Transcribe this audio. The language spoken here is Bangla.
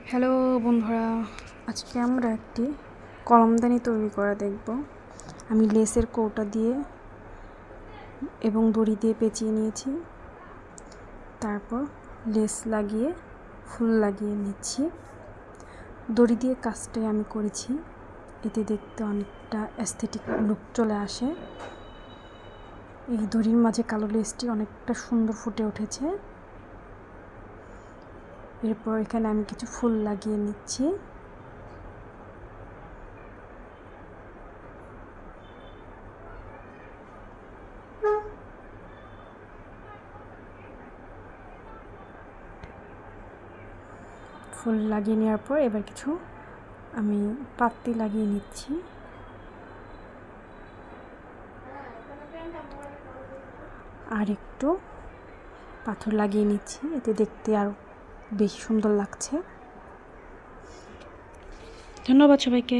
হ্যালো বন্ধুরা, আজকে আমরা একটি কলমদানি তৈরি করা দেখব। আমি লেসের কৌটা দিয়ে এবং দড়ি দিয়ে পেঁচিয়ে নিয়েছি, তারপর লেস লাগিয়ে ফুল লাগিয়ে নিচ্ছি। দড়ি দিয়ে কাজটাই আমি করেছি, এতে দেখতে অনেকটা অ্যাস্থেটিক লুক চলে আসে। এই দড়ির মাঝে কালো লেসটি অনেকটা সুন্দর ফুটে উঠেছে। এরপর এখানে আমি কিছু ফুল লাগিয়ে নিচ্ছি। ফুল লাগিয়ে নেওয়ার পর এবার কিছু আমি পাত্তি লাগিয়ে নিচ্ছি। আর একটু পাথর লাগিয়ে নিচ্ছি, এতে দেখতে আরও বেশি সুন্দর লাগছে। ধন্যবাদ সবাইকে।